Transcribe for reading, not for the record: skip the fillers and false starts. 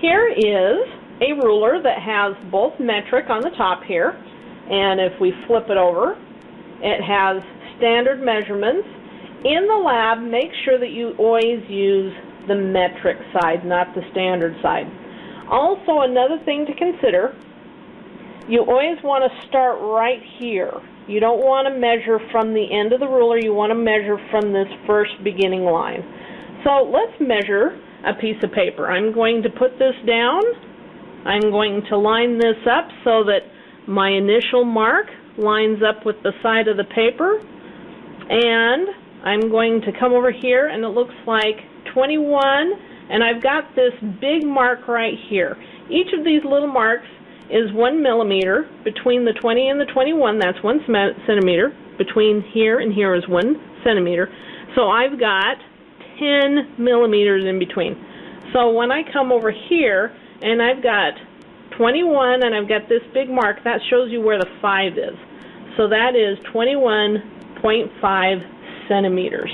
Here is a ruler that has both metric on the top here, and if we flip it over, it has standard measurements. In the lab, make sure that you always use the metric side, not the standard side. Also, another thing to consider, you always want to start right here. You don't want to measure from the end of the ruler, you want to measure from this first beginning line. So let's measure a piece of paper. I'm going to put this down. I'm going to line this up so that my initial mark lines up with the side of the paper. And I'm going to come over here, and it looks like 21, and I've got this big mark right here. Each of these little marks is 1 millimeter. Between the 20 and the 21, that's 1 centimeter. Between here and here is 1 centimeter. So I've got 10 millimeters in between. So when I come over here and I've got 21 and I've got this big mark, that shows you where the 5 is. So that is 21.5 centimeters.